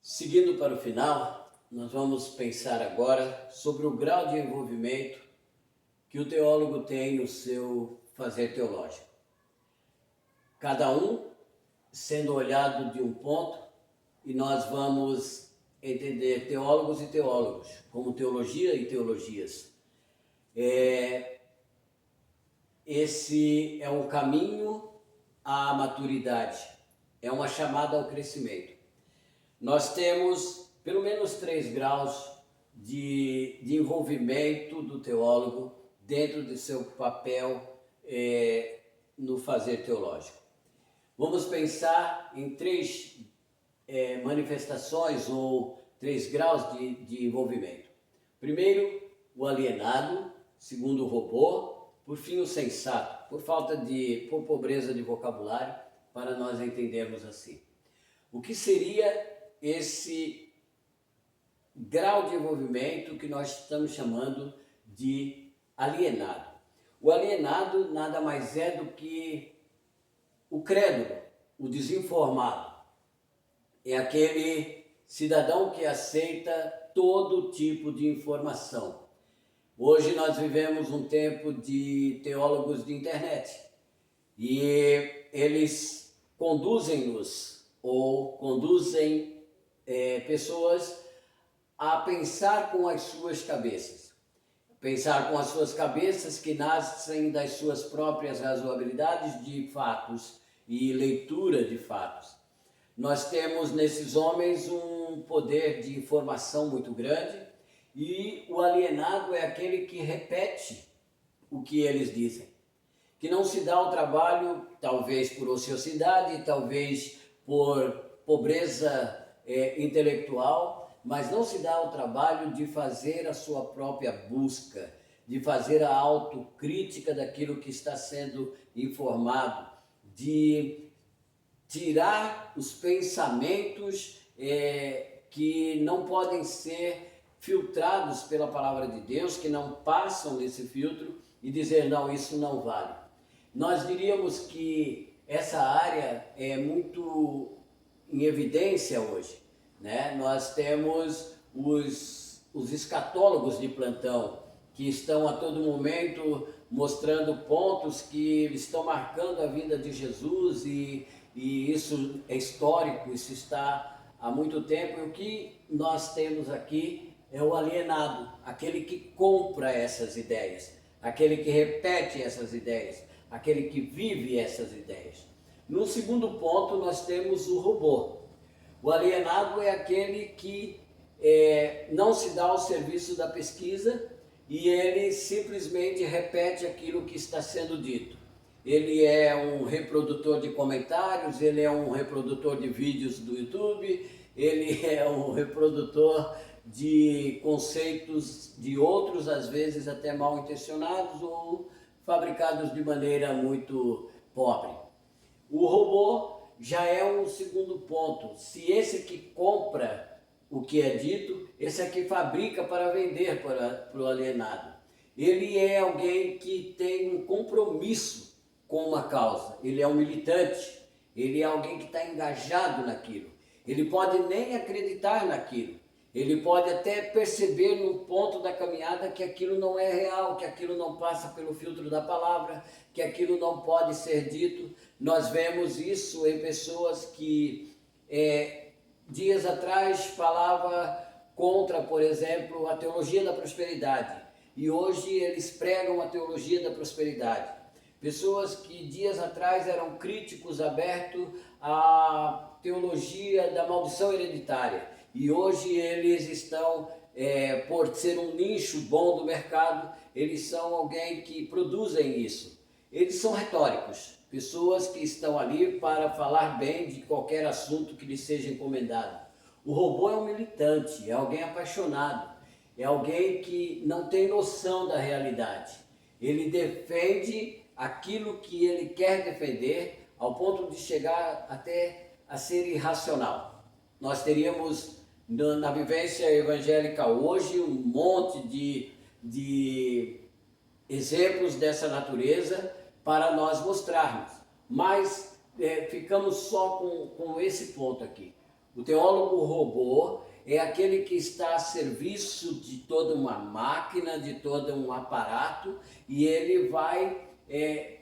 Seguindo para o final, nós vamos pensar agora sobre o grau de envolvimento que o teólogo tem no seu fazer teológico. Cada um sendo olhado de um ponto, e nós vamos entender teólogos e teólogos, como teologia e teologias. Esse é um caminho à maturidade, é uma chamada ao crescimento. Nós temos pelo menos 3 graus de envolvimento do teólogo dentro de seu papel no fazer teológico. Vamos pensar em 3 manifestações ou 3 graus de envolvimento. Primeiro, o alienado. Segundo, o robô. Por fim, o sensato, por pobreza de vocabulário, para nós entendermos assim. O que seria esse grau de envolvimento que nós estamos chamando de alienado? O alienado nada mais é do que o crédulo, o desinformado. É aquele cidadão que aceita todo tipo de informação. Hoje nós vivemos um tempo de teólogos de internet e eles conduzem-nos ou conduzem pessoas a pensar com as suas cabeças. Pensar com as suas cabeças que nascem das suas próprias razoabilidades de fatos e leitura de fatos. Nós temos nesses homens um poder de informação muito grande e o alienado é aquele que repete o que eles dizem, que não se dá o trabalho, talvez por ociosidade, talvez por pobreza intelectual, mas não se dá o trabalho de fazer a sua própria busca, de fazer a autocrítica daquilo que está sendo informado, de tirar os pensamentos que não podem ser filtrados pela palavra de Deus, que não passam nesse filtro, e dizer, não, isso não vale. Nós diríamos que essa área é muito em evidência hoje, né? Nós temos os escatólogos de plantão, que estão a todo momento mostrando pontos que estão marcando a vinda de Jesus, e isso é histórico, isso está há muito tempo. E o que nós temos aqui é o alienado, aquele que compra essas ideias, aquele que repete essas ideias, aquele que vive essas ideias. No segundo ponto, nós temos o robô. O alienado é aquele que não se dá ao serviço da pesquisa e ele simplesmente repete aquilo que está sendo dito. Ele é um reprodutor de comentários, ele é um reprodutor de vídeos do YouTube, ele é um reprodutor de conceitos de outros, às vezes até mal intencionados ou fabricados de maneira muito pobre. O robô já é um segundo ponto. Se esse que compra o que é dito, esse aqui fabrica para vender para o alienado. Ele é alguém que tem um compromisso com uma causa, ele é um militante, ele é alguém que está engajado naquilo. Ele pode nem acreditar naquilo, ele pode até perceber num ponto da caminhada que aquilo não é real, que aquilo não passa pelo filtro da palavra, que aquilo não pode ser dito. Nós vemos isso em pessoas que dias atrás falava contra, por exemplo, a teologia da prosperidade, e hoje eles pregam a teologia da prosperidade. Pessoas que dias atrás eram críticos abertos à teologia da maldição hereditária, e hoje eles estão, por ser um nicho bom do mercado, eles são alguém que produzem isso. Eles são retóricos, pessoas que estão ali para falar bem de qualquer assunto que lhes seja encomendado. O robô é um militante, é alguém apaixonado, é alguém que não tem noção da realidade. Ele defende aquilo que ele quer defender ao ponto de chegar até a ser irracional. Nós teríamos na vivência evangélica hoje um monte de exemplos dessa natureza para nós mostrarmos, mas ficamos só com esse ponto aqui. O teólogo robô é aquele que está a serviço de toda uma máquina, de todo um aparato, e ele vai,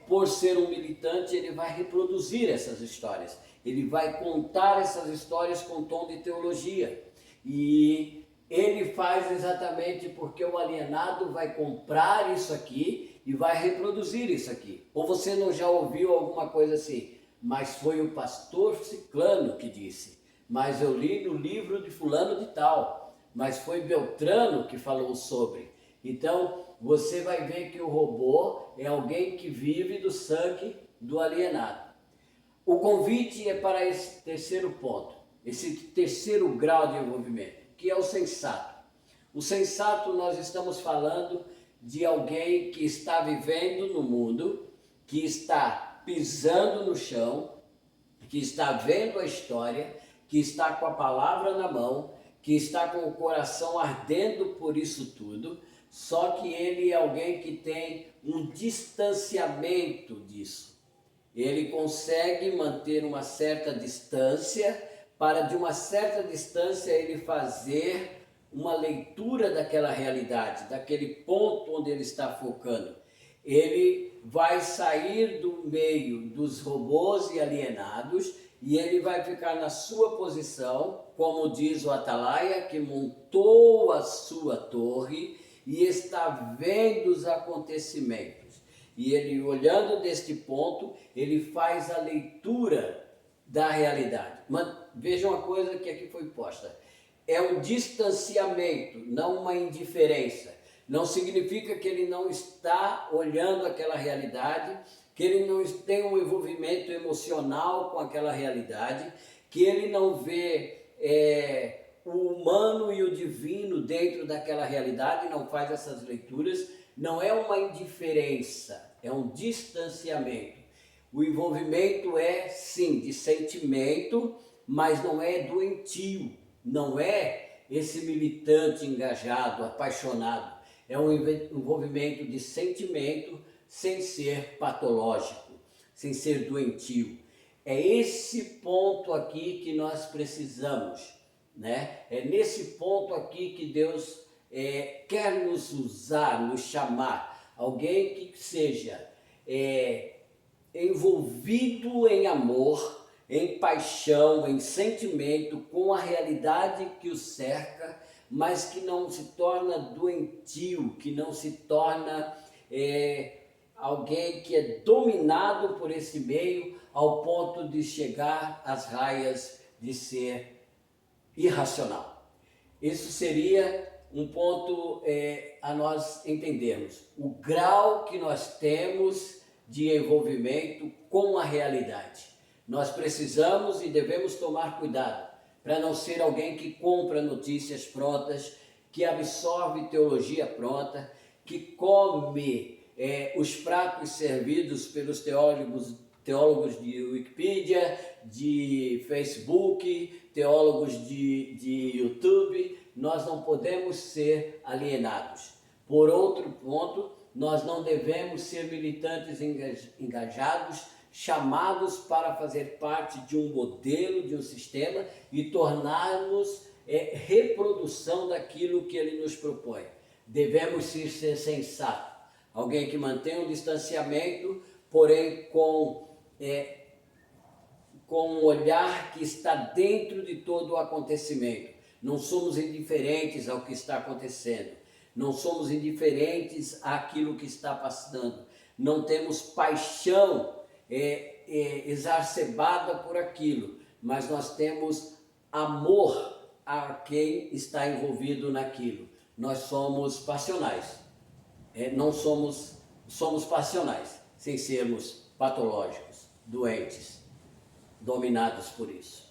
por ser um militante, ele vai reproduzir essas histórias. Ele vai contar essas histórias com tom de teologia. E ele faz exatamente porque o alienado vai comprar isso aqui e vai reproduzir isso aqui. Ou você não já ouviu alguma coisa assim? Mas foi o pastor Ciclano que disse. Mas eu li no livro de fulano de tal. Mas foi Beltrano que falou sobre. Então, você vai ver que o robô é alguém que vive do sangue do alienado. O convite é para esse terceiro ponto, esse terceiro grau de envolvimento, que é o sensato. O sensato, nós estamos falando de alguém que está vivendo no mundo, que está pisando no chão, que está vendo a história, que está com a palavra na mão, que está com o coração ardendo por isso tudo, só que ele é alguém que tem um distanciamento disso. Ele consegue manter uma certa distância, para de uma certa distância ele fazer uma leitura daquela realidade, daquele ponto onde ele está focando. Ele vai sair do meio dos robôs e alienados e ele vai ficar na sua posição, como diz o Atalaia, que montou a sua torre e está vendo os acontecimentos. E ele, olhando deste ponto, ele faz a leitura da realidade. Mas veja uma coisa que aqui foi posta. É um distanciamento, não uma indiferença. Não significa que ele não está olhando aquela realidade, que ele não tem um envolvimento emocional com aquela realidade, que ele não vê o humano e o divino dentro daquela realidade, não faz essas leituras. Não é uma indiferença, é um distanciamento. O envolvimento é, sim, de sentimento, mas não é doentio, não é esse militante engajado, apaixonado. É um envolvimento de sentimento sem ser patológico, sem ser doentio. É esse ponto aqui que nós precisamos, né? É nesse ponto aqui que Deus quer nos usar, nos chamar. Alguém que seja envolvido em amor, em paixão, em sentimento, com a realidade que o cerca, mas que não se torna doentio, que não se torna alguém que é dominado por esse meio ao ponto de chegar às raias de ser irracional. Isso seria um ponto a nós entendermos. O grau que nós temos de envolvimento com a realidade. Nós precisamos e devemos tomar cuidado para não ser alguém que compra notícias prontas, que absorve teologia pronta, que come os pratos servidos pelos teólogos de Wikipedia, de Facebook, teólogos de YouTube. Nós não podemos ser alienados. Por outro ponto, nós não devemos ser militantes engajados, chamados para fazer parte de um modelo, de um sistema e tornarmos reprodução daquilo que ele nos propõe. Devemos ser sensatos, alguém que mantém um distanciamento, porém com um olhar que está dentro de todo o acontecimento. Não somos indiferentes ao que está acontecendo, não somos indiferentes àquilo que está passando, não temos paixão exacerbada por aquilo, mas nós temos amor a quem está envolvido naquilo. Nós somos passionais, somos passionais, sem sermos patológicos, doentes, dominados por isso.